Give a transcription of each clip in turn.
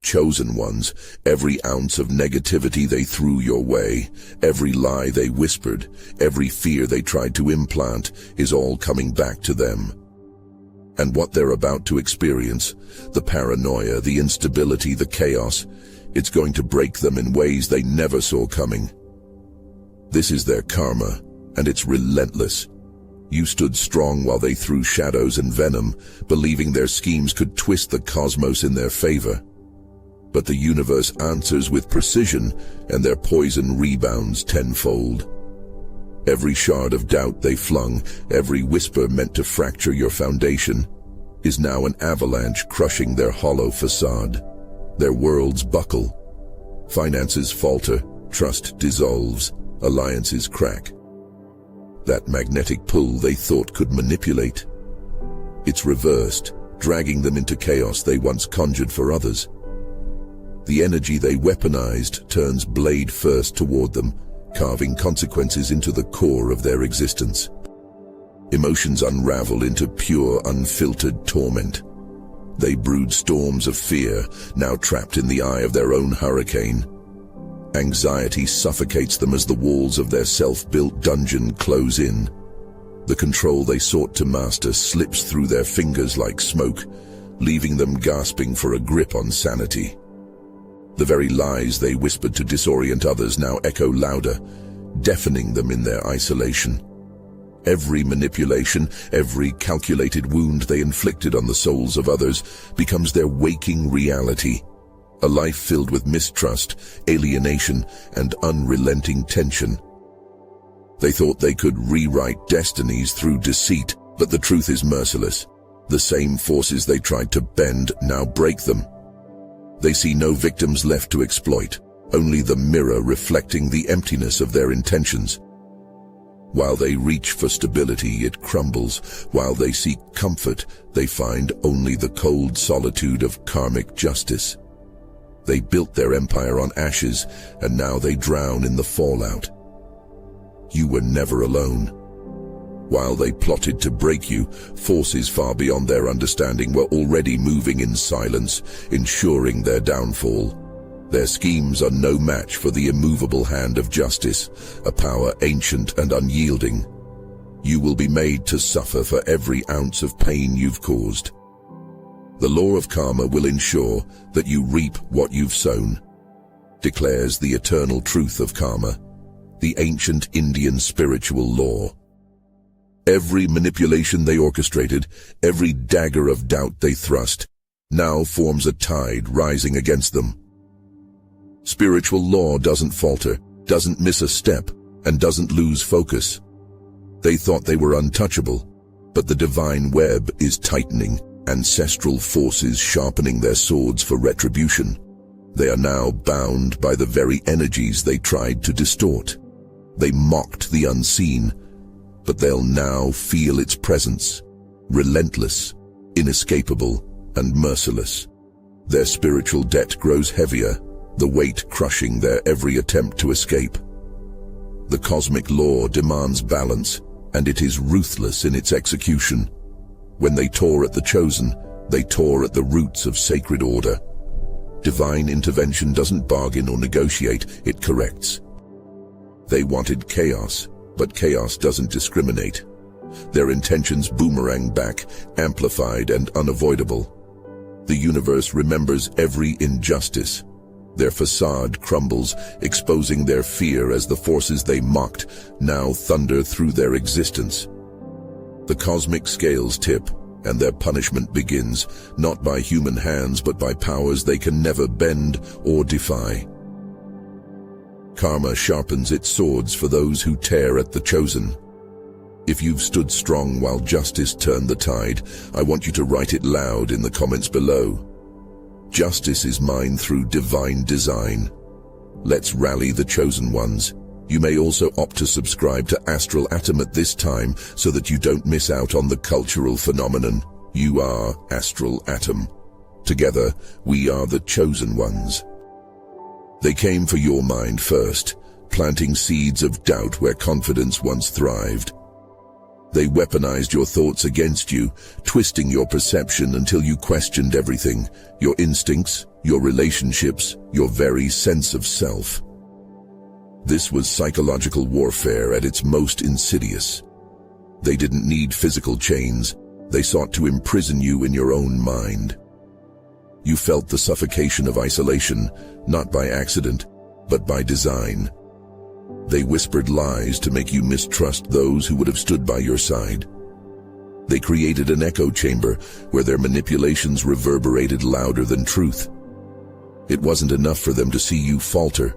Chosen ones, every ounce of negativity they threw your way, every lie they whispered, every fear they tried to implant is all coming back to them. And what they're about to experience, the paranoia, the instability, the chaos, it's going to break them in ways they never saw coming. This is their karma, and it's relentless. You stood strong while they threw shadows and venom, believing their schemes could twist the cosmos in their favor. But the universe answers with precision, and their poison rebounds tenfold. Every shard of doubt they flung, every whisper meant to fracture your foundation, is now an avalanche crushing their hollow facade. Their worlds buckle. Finances falter, trust dissolves, alliances crack. That magnetic pull they thought could manipulate, it's reversed, dragging them into chaos they once conjured for others. The energy they weaponized turns blade first toward them, carving consequences into the core of their existence. Emotions unravel into pure, unfiltered torment. They brood storms of fear, now trapped in the eye of their own hurricane. Anxiety suffocates them as the walls of their self-built dungeon close in. The control they sought to master slips through their fingers like smoke, leaving them gasping for a grip on sanity. The very lies they whispered to disorient others now echo louder, deafening them in their isolation. Every manipulation, every calculated wound they inflicted on the souls of others becomes their waking reality. A life filled with mistrust, alienation, and unrelenting tension. They thought they could rewrite destinies through deceit, but the truth is merciless. The same forces they tried to bend now break them. They see no victims left to exploit, only the mirror reflecting the emptiness of their intentions. While they reach for stability, it crumbles. While they seek comfort, they find only the cold solitude of karmic justice. They built their empire on ashes, and now they drown in the fallout. You were never alone. While they plotted to break you, forces far beyond their understanding were already moving in silence, ensuring their downfall. Their schemes are no match for the immovable hand of justice, a power ancient and unyielding. You will be made to suffer for every ounce of pain you've caused. The law of karma will ensure that you reap what you've sown, declares the eternal truth of karma, the ancient Indian spiritual law. Every manipulation they orchestrated, every dagger of doubt they thrust, now forms a tide rising against them. Spiritual law doesn't falter, doesn't miss a step, and doesn't lose focus. They thought they were untouchable, but the divine web is tightening, ancestral forces sharpening their swords for retribution. They are now bound by the very energies they tried to distort. They mocked the unseen, but they'll now feel its presence, relentless, inescapable, and merciless. Their spiritual debt grows heavier, the weight crushing their every attempt to escape. The cosmic law demands balance, and it is ruthless in its execution. When they tore at the chosen, they tore at the roots of sacred order. Divine intervention doesn't bargain or negotiate, it corrects. They wanted chaos, but chaos doesn't discriminate. Their intentions boomerang back, amplified and unavoidable. The universe remembers every injustice. Their facade crumbles, exposing their fear as the forces they mocked now thunder through their existence. The cosmic scales tip, and their punishment begins, not by human hands but by powers they can never bend or defy. Karma sharpens its swords for those who tear at the chosen. If you've stood strong while justice turned the tide, I want you to write it loud in the comments below. Justice is mine through divine design. Let's rally the chosen ones. You may also opt to subscribe to Astral Atom at this time so that you don't miss out on the cultural phenomenon. You are Astral Atom. Together, we are the chosen ones. They came for your mind first, planting seeds of doubt where confidence once thrived. They weaponized your thoughts against you, twisting your perception until you questioned everything, your instincts, your relationships, your very sense of self. This was psychological warfare at its most insidious. They didn't need physical chains. They sought to imprison you in your own mind. You felt the suffocation of isolation, not by accident, but by design. They whispered lies to make you mistrust those who would have stood by your side. They created an echo chamber where their manipulations reverberated louder than truth. It wasn't enough for them to see you falter.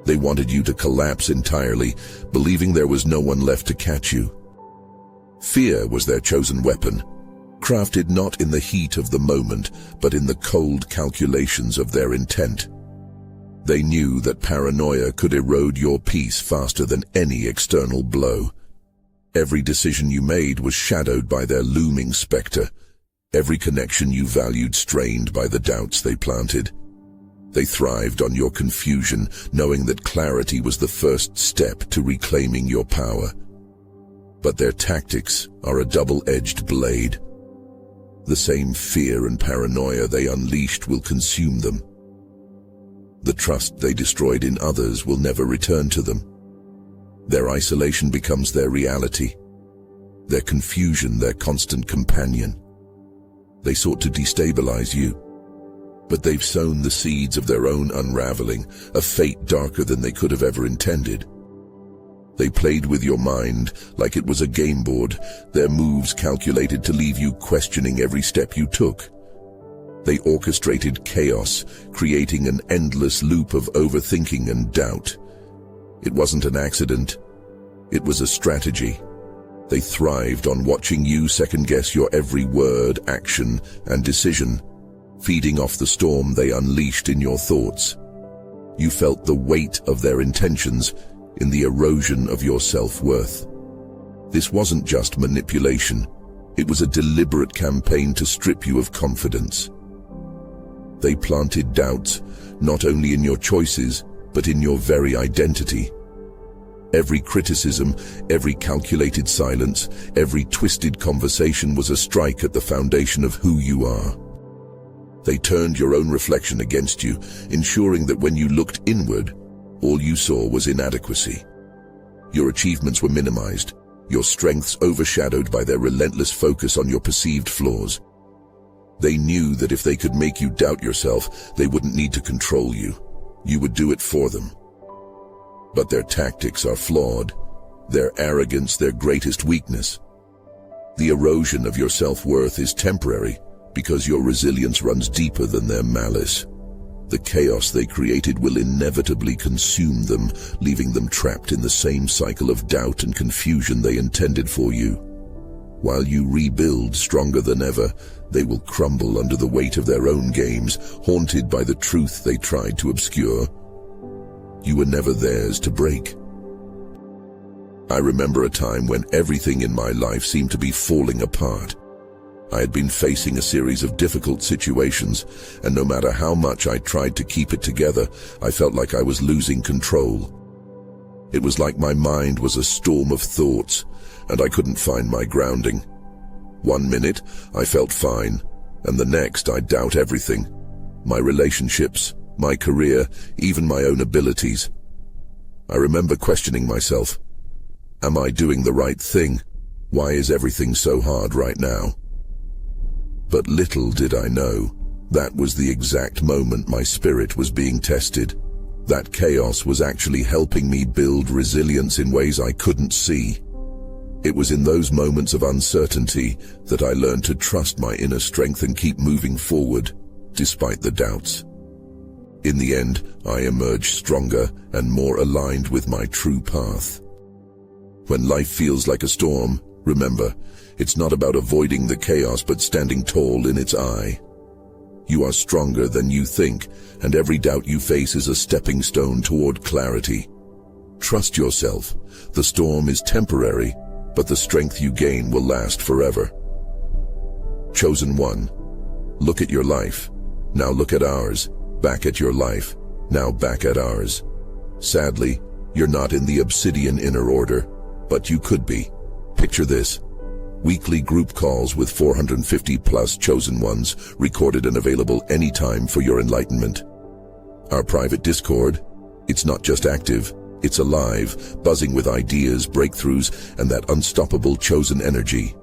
They wanted you to collapse entirely, believing there was no one left to catch you. Fear was their chosen weapon, crafted not in the heat of the moment, but in the cold calculations of their intent. They knew that paranoia could erode your peace faster than any external blow. Every decision you made was shadowed by their looming specter, every connection you valued strained by the doubts they planted. They thrived on your confusion, knowing that clarity was the first step to reclaiming your power. But their tactics are a double-edged blade. The same fear and paranoia they unleashed will consume them. The trust they destroyed in others will never return to them. Their isolation becomes their reality, their confusion their constant companion. They sought to destabilize you, but they've sown the seeds of their own unraveling, a fate darker than they could have ever intended. They played with your mind like it was a game board, their moves calculated to leave you questioning every step you took. They orchestrated chaos, creating an endless loop of overthinking and doubt. It wasn't an accident. It was a strategy. They thrived on watching you second-guess your every word, action, and decision, feeding off the storm they unleashed in your thoughts. You felt the weight of their intentions in the erosion of your self-worth. This wasn't just manipulation. It was a deliberate campaign to strip you of confidence. They planted doubts, not only in your choices, but in your very identity. Every criticism, every calculated silence, every twisted conversation was a strike at the foundation of who you are. They turned your own reflection against you, ensuring that when you looked inward, all you saw was inadequacy. Your achievements were minimized, your strengths overshadowed by their relentless focus on your perceived flaws. They knew that if they could make you doubt yourself, they wouldn't need to control you. You would do it for them. But their tactics are flawed, their arrogance their greatest weakness. The erosion of your self-worth is temporary because your resilience runs deeper than their malice. The chaos they created will inevitably consume them, leaving them trapped in the same cycle of doubt and confusion they intended for you. While you rebuild stronger than ever, they will crumble under the weight of their own games, haunted by the truth they tried to obscure. You were never theirs to break. I remember a time when everything in my life seemed to be falling apart. I had been facing a series of difficult situations, and no matter how much I tried to keep it together, I felt like I was losing control. It was like my mind was a storm of thoughts, and I couldn't find my grounding. One minute, I felt fine, and the next I'd doubt everything. My relationships, my career, even my own abilities. I remember questioning myself. Am I doing the right thing? Why is everything so hard right now? But little did I know, that was the exact moment my spirit was being tested. That chaos was actually helping me build resilience in ways I couldn't see. It was in those moments of uncertainty that I learned to trust my inner strength and keep moving forward, despite the doubts. In the end, I emerged stronger and more aligned with my true path. When life feels like a storm, remember, it's not about avoiding the chaos but standing tall in its eye. You are stronger than you think, and every doubt you face is a stepping stone toward clarity. Trust yourself. The storm is temporary, but the strength you gain will last forever. Chosen one. Look at your life. Now look at ours. Back at your life. Now back at ours. Sadly, you're not in the obsidian inner order, but you could be. Picture this. Weekly group calls with 450 plus chosen ones, recorded and available anytime for your enlightenment. Our private Discord, it's not just active, it's alive, buzzing with ideas, breakthroughs, and that unstoppable chosen energy.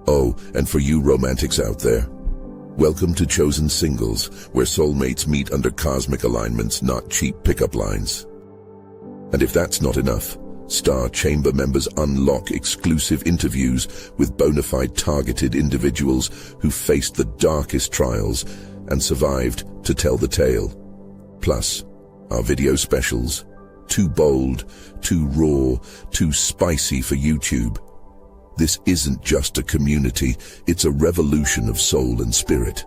Oh, and for you romantics out there, welcome to Chosen Singles, where soulmates meet under cosmic alignments, not cheap pickup lines. And if that's not enough, Star Chamber members unlock exclusive interviews with bona fide targeted individuals who faced the darkest trials and survived to tell the tale. Plus, our video specials, too bold, too raw, too spicy for YouTube. This isn't just a community, it's a revolution of soul and spirit.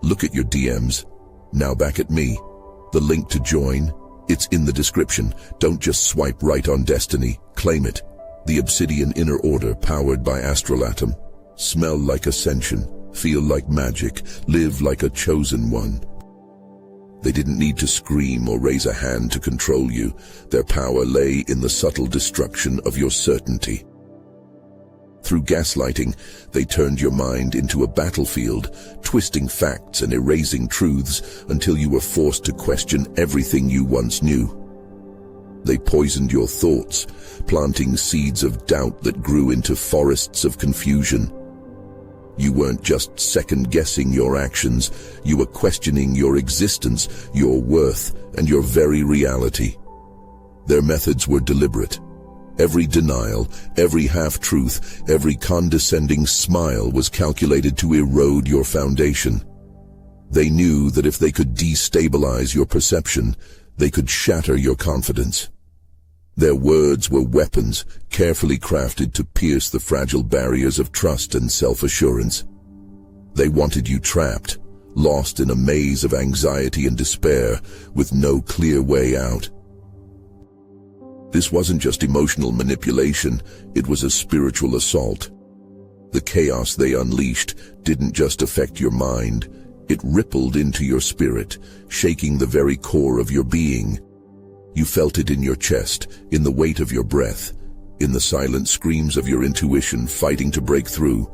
Look at your DMs, now back at me. The link to join, it's in the description. Don't just swipe right on destiny, claim it. The Obsidian Inner Order, powered by Astrolatum. Smell like ascension, feel like magic, live like a chosen one. They didn't need to scream or raise a hand to control you. Their power lay in the subtle destruction of your certainty. Through gaslighting, they turned your mind into a battlefield, twisting facts and erasing truths until you were forced to question everything you once knew. They poisoned your thoughts, planting seeds of doubt that grew into forests of confusion. You weren't just second-guessing your actions, you were questioning your existence, your worth, and your very reality. Their methods were deliberate. Every denial, every half-truth, every condescending smile was calculated to erode your foundation. They knew that if they could destabilize your perception, they could shatter your confidence. Their words were weapons, carefully crafted to pierce the fragile barriers of trust and self-assurance. They wanted you trapped, lost in a maze of anxiety and despair, with no clear way out. This wasn't just emotional manipulation, it was a spiritual assault. The chaos they unleashed didn't just affect your mind, it rippled into your spirit, shaking the very core of your being. You felt it in your chest, in the weight of your breath, in the silent screams of your intuition fighting to break through.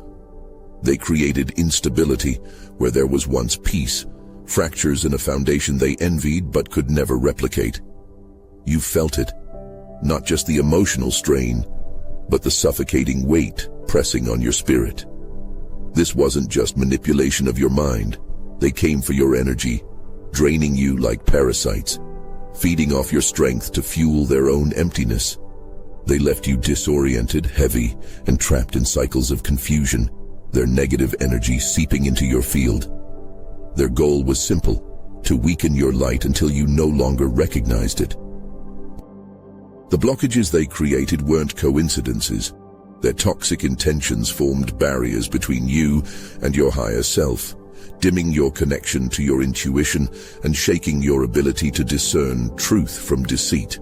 They created instability where there was once peace, fractures in a foundation they envied but could never replicate. You felt it. Not just the emotional strain, but the suffocating weight pressing on your spirit. This wasn't just manipulation of your mind. They came for your energy, draining you like parasites, feeding off your strength to fuel their own emptiness. They left you disoriented, heavy, and trapped in cycles of confusion, their negative energy seeping into your field. Their goal was simple: to weaken your light until you no longer recognized it. The blockages they created weren't coincidences. Their toxic intentions formed barriers between you and your higher self, dimming your connection to your intuition and shaking your ability to discern truth from deceit.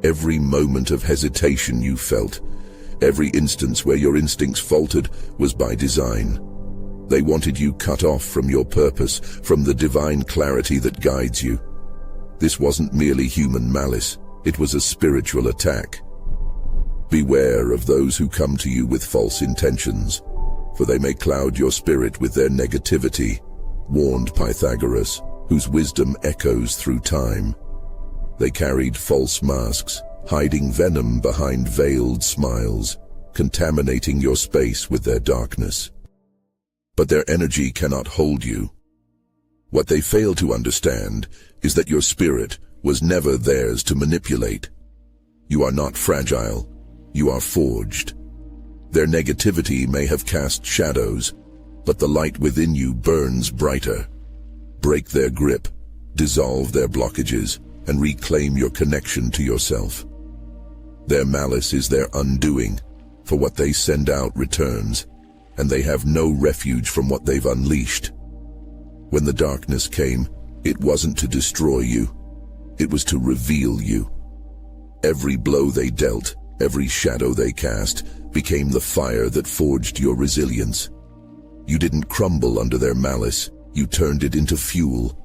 Every moment of hesitation you felt, every instance where your instincts faltered, was by design. They wanted you cut off from your purpose, from the divine clarity that guides you. This wasn't merely human malice. It was a spiritual attack. Beware of those who come to you with false intentions, for they may cloud your spirit with their negativity, warned Pythagoras, whose wisdom echoes through time. They carried false masks, hiding venom behind veiled smiles, contaminating your space with their darkness. But their energy cannot hold you. What they fail to understand is that your spirit was never theirs to manipulate. You are not fragile, you are forged. Their negativity may have cast shadows, but the light within you burns brighter. Break their grip, dissolve their blockages, and reclaim your connection to yourself. Their malice is their undoing, for what they send out returns, and they have no refuge from what they've unleashed. When the darkness came, it wasn't to destroy you. It was to reveal you. Every blow they dealt, every shadow they cast, became the fire that forged your resilience. You didn't crumble under their malice, you turned it into fuel.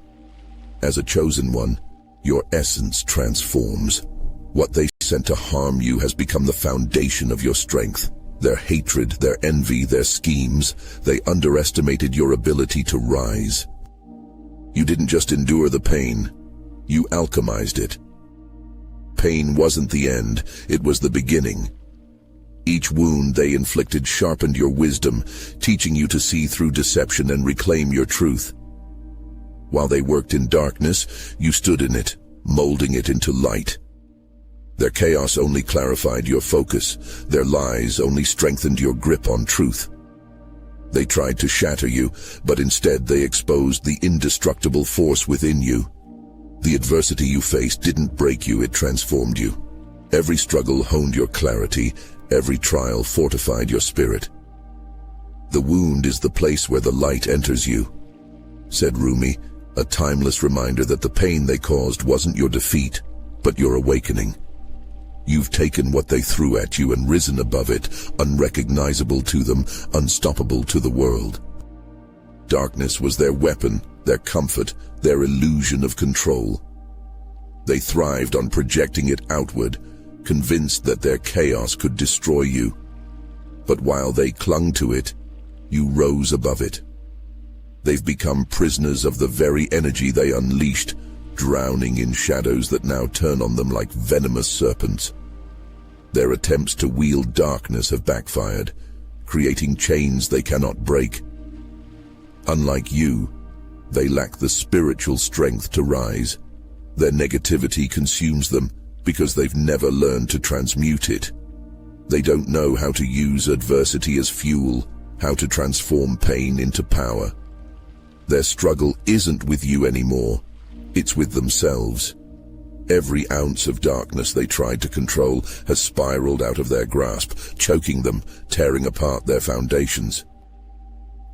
As a chosen one, your essence transforms. What they sent to harm you has become the foundation of your strength. Their hatred, their envy, their schemes, they underestimated your ability to rise. You didn't just endure the pain, you alchemized it. Pain wasn't the end, it was the beginning. Each wound they inflicted sharpened your wisdom, teaching you to see through deception and reclaim your truth. While they worked in darkness, you stood in it, molding it into light. Their chaos only clarified your focus. Their lies only strengthened your grip on truth. They tried to shatter you, but instead they exposed the indestructible force within you. The adversity you faced didn't break you, it transformed you. Every struggle honed your clarity, every trial fortified your spirit. The wound is the place where the light enters you, said Rumi, a timeless reminder that the pain they caused wasn't your defeat, but your awakening. You've taken what they threw at you and risen above it, unrecognizable to them, unstoppable to the world. Darkness was their weapon, their comfort, their illusion of control. They thrived on projecting it outward, convinced that their chaos could destroy you. But while they clung to it, you rose above it. They've become prisoners of the very energy they unleashed, drowning in shadows that now turn on them like venomous serpents. Their attempts to wield darkness have backfired, creating chains they cannot break. Unlike you, they lack the spiritual strength to rise. Their negativity consumes them because they've never learned to transmute it. They don't know how to use adversity as fuel, how to transform pain into power. Their struggle isn't with you anymore, it's with themselves. Every ounce of darkness they tried to control has spiraled out of their grasp, choking them, tearing apart their foundations.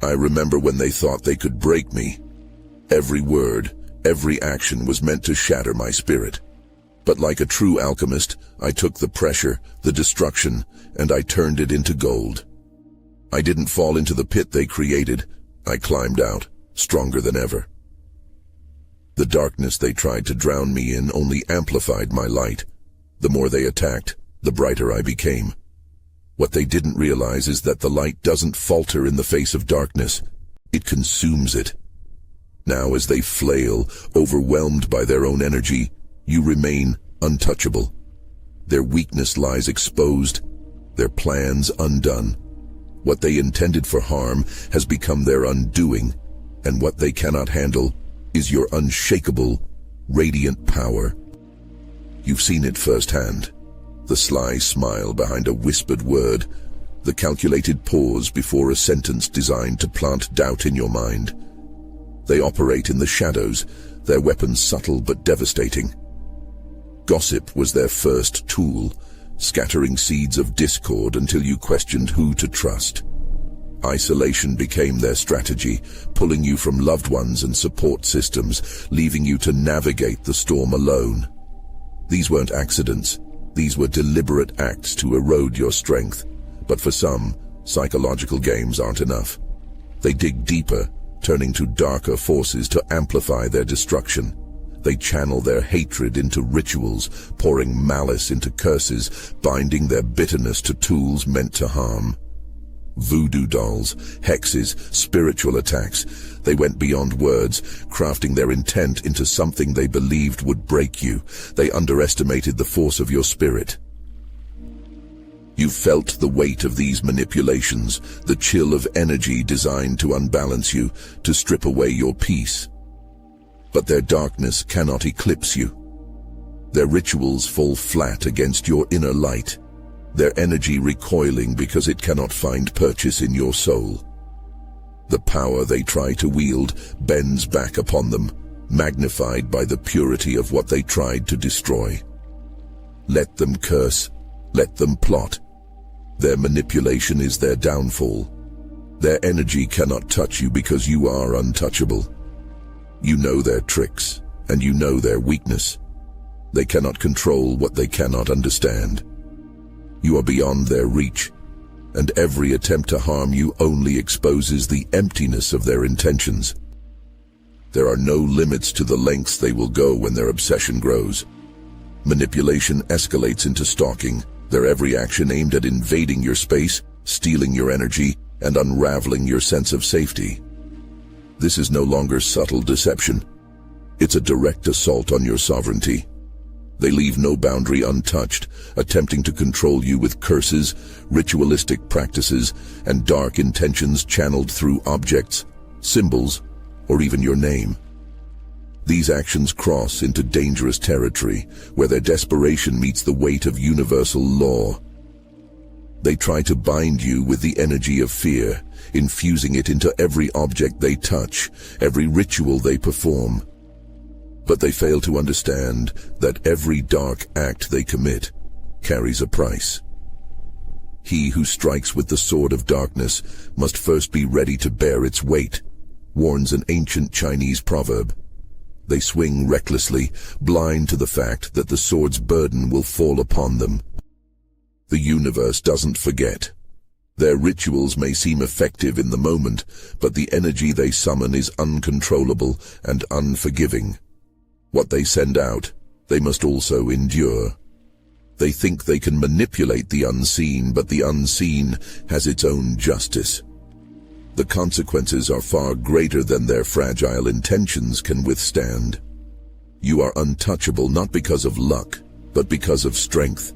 I remember when they thought they could break me. Every word, every action was meant to shatter my spirit. But like a true alchemist, I took the pressure, the destruction, and I turned it into gold. I didn't fall into the pit they created. I climbed out, stronger than ever. The darkness they tried to drown me in only amplified my light. The more they attacked, the brighter I became. What they didn't realize is that the light doesn't falter in the face of darkness. It consumes it. Now as they flail, overwhelmed by their own energy, you remain untouchable. Their weakness lies exposed, their plans undone. What they intended for harm has become their undoing, and what they cannot handle is your unshakable, radiant power. You've seen it firsthand. The sly smile behind a whispered word, the calculated pause before a sentence designed to plant doubt in your mind. They operate in the shadows, their weapons subtle but devastating. Gossip was their first tool, scattering seeds of discord until you questioned who to trust. Isolation became their strategy, pulling you from loved ones and support systems, leaving you to navigate the storm alone. These weren't accidents. These were deliberate acts to erode your strength. But for some, psychological games aren't enough. They dig deeper, turning to darker forces to amplify their destruction. They channel their hatred into rituals, pouring malice into curses, binding their bitterness to tools meant to harm. Voodoo dolls, hexes, spiritual attacks. They went beyond words, crafting their intent into something they believed would break you. They underestimated the force of your spirit. You felt the weight of these manipulations, the chill of energy designed to unbalance you, to strip away your peace. But their darkness cannot eclipse you. Their rituals fall flat against your inner light, their energy recoiling because it cannot find purchase in your soul. The power they try to wield bends back upon them, magnified by the purity of what they tried to destroy. Let them curse, let them plot. Their manipulation is their downfall. Their energy cannot touch you because you are untouchable. You know their tricks, and you know their weakness. They cannot control what they cannot understand. You are beyond their reach, and every attempt to harm you only exposes the emptiness of their intentions. There are no limits to the lengths they will go when their obsession grows. Manipulation escalates into stalking, their every action aimed at invading your space, stealing your energy, and unraveling your sense of safety. This is no longer subtle deception. It's a direct assault on your sovereignty. They leave no boundary untouched, attempting to control you with curses, ritualistic practices, and dark intentions channeled through objects, symbols, or even your name. These actions cross into dangerous territory, where their desperation meets the weight of universal law. They try to bind you with the energy of fear, infusing it into every object they touch, every ritual they perform. But they fail to understand that every dark act they commit carries a price. He who strikes with the sword of darkness must first be ready to bear its weight, warns an ancient Chinese proverb. They swing recklessly, blind to the fact that the sword's burden will fall upon them. The universe doesn't forget. Their rituals may seem effective in the moment, but the energy they summon is uncontrollable and unforgiving. What they send out, they must also endure. They think they can manipulate the unseen, but the unseen has its own justice. The consequences are far greater than their fragile intentions can withstand. You are untouchable not because of luck, but because of strength.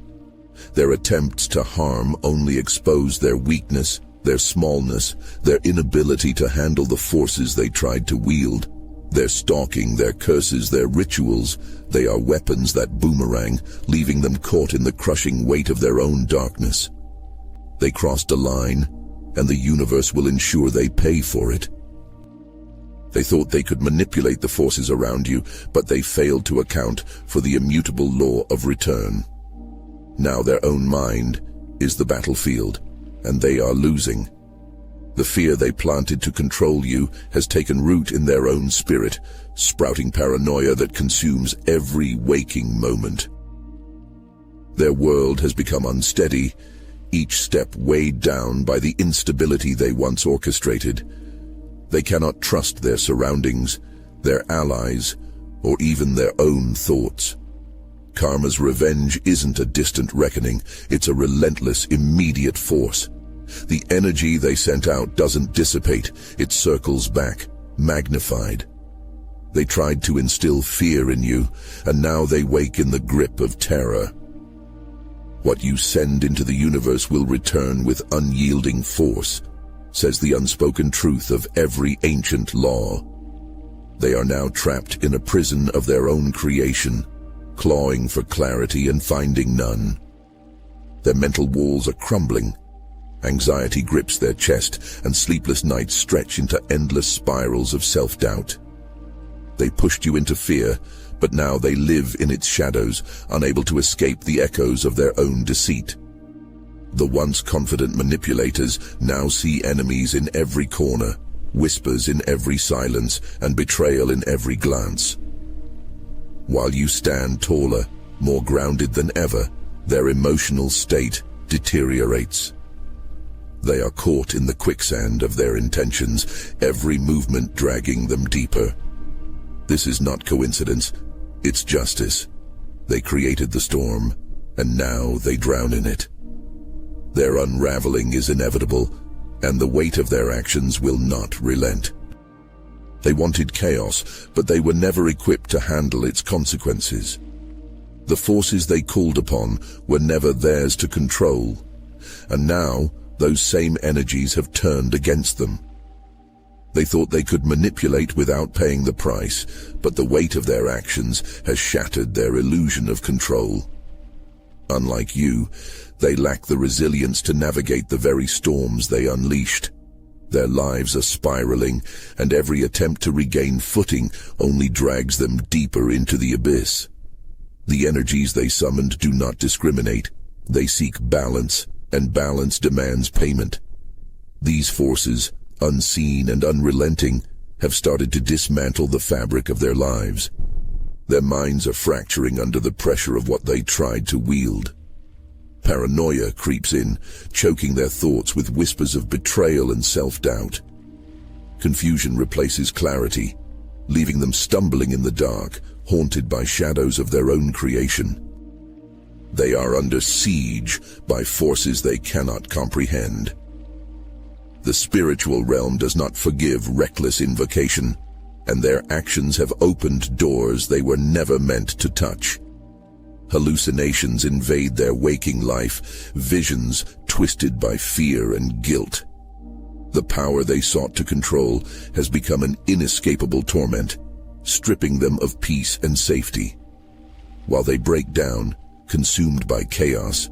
Their attempts to harm only expose their weakness, their smallness, their inability to handle the forces they tried to wield. Their stalking, their curses, their rituals, they are weapons that boomerang, leaving them caught in the crushing weight of their own darkness. They crossed a line, and the universe will ensure they pay for it. They thought they could manipulate the forces around you, but they failed to account for the immutable law of return. Now their own mind is the battlefield, and they are losing. The fear they planted to control you has taken root in their own spirit, sprouting paranoia that consumes every waking moment. Their world has become unsteady, each step weighed down by the instability they once orchestrated. They cannot trust their surroundings, their allies, or even their own thoughts. Karma's revenge isn't a distant reckoning, it's a relentless, immediate force. The energy they sent out doesn't dissipate, it circles back, magnified. They tried to instill fear in you, and now they wake in the grip of terror. What you send into the universe will return with unyielding force, says the unspoken truth of every ancient law. They are now trapped in a prison of their own creation, clawing for clarity and finding none. Their mental walls are crumbling. Anxiety grips their chest, and sleepless nights stretch into endless spirals of self-doubt. They pushed you into fear, but now they live in its shadows, unable to escape the echoes of their own deceit. The once confident manipulators now see enemies in every corner, whispers in every silence, and betrayal in every glance. While you stand taller, more grounded than ever, their emotional state deteriorates. They are caught in the quicksand of their intentions, every movement dragging them deeper. This is not coincidence, it's justice. They created the storm, and now they drown in it. Their unraveling is inevitable, and the weight of their actions will not relent. They wanted chaos, but they were never equipped to handle its consequences. The forces they called upon were never theirs to control, and now those same energies have turned against them. They thought they could manipulate without paying the price, but the weight of their actions has shattered their illusion of control. Unlike you, they lack the resilience to navigate the very storms they unleashed. Their lives are spiraling, and every attempt to regain footing only drags them deeper into the abyss. The energies they summoned do not discriminate. They seek balance, and balance demands payment. These forces, unseen and unrelenting, have started to dismantle the fabric of their lives. Their minds are fracturing under the pressure of what they tried to wield. Paranoia creeps in, choking their thoughts with whispers of betrayal and self-doubt. Confusion replaces clarity, leaving them stumbling in the dark, haunted by shadows of their own creation. They are under siege by forces they cannot comprehend. The spiritual realm does not forgive reckless invocation, and their actions have opened doors they were never meant to touch. Hallucinations invade their waking life, visions twisted by fear and guilt. The power they sought to control has become an inescapable torment, stripping them of peace and safety. While they break down, consumed by chaos,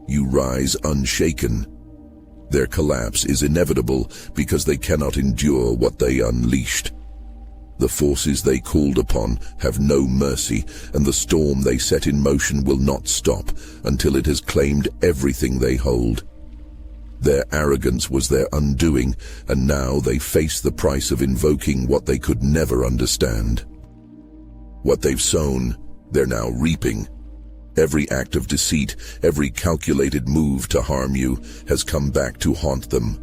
you rise unshaken. Their collapse is inevitable because they cannot endure what they unleashed. The forces they called upon have no mercy, and the storm they set in motion will not stop until it has claimed everything they hold. Their arrogance was their undoing, and now they face the price of invoking what they could never understand. What they've sown, they're now reaping. Every act of deceit, every calculated move to harm you has come back to haunt them.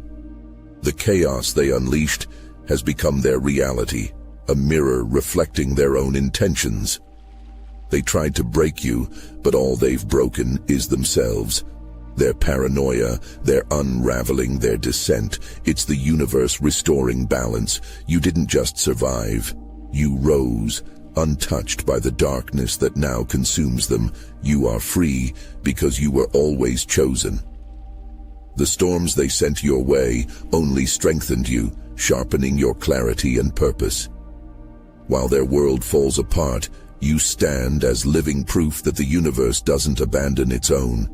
The chaos they unleashed has become their reality, a mirror reflecting their own intentions. They tried to break you, but all they've broken is themselves. Their paranoia, their unraveling, their descent. It's the universe restoring balance. You didn't just survive. You rose, untouched by the darkness that now consumes them. You are free because you were always chosen. The storms they sent your way only strengthened you, sharpening your clarity and purpose. While their world falls apart, you stand as living proof that the universe doesn't abandon its own.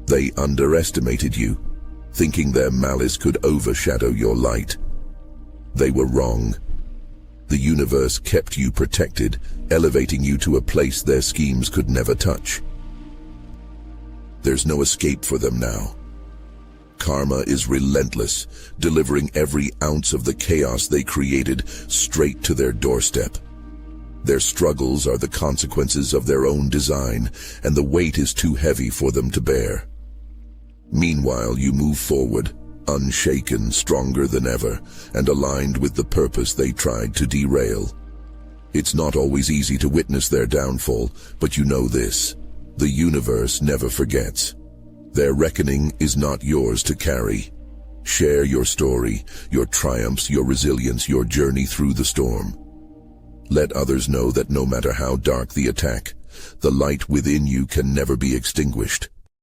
They underestimated you, thinking their malice could overshadow your light. They were wrong. The universe kept you protected, elevating you to a place their schemes could never touch. There's no escape for them now. Karma is relentless, delivering every ounce of the chaos they created straight to their doorstep. Their struggles are the consequences of their own design, and the weight is too heavy for them to bear. Meanwhile, you move forward, unshaken, stronger than ever, and aligned with the purpose they tried to derail. It's not always easy to witness their downfall, but you know this: the universe never forgets. Their reckoning is not yours to carry. Share your story, your triumphs, your resilience, your journey through the storm. Let others know that no matter how dark the attack, the light within you can never be extinguished.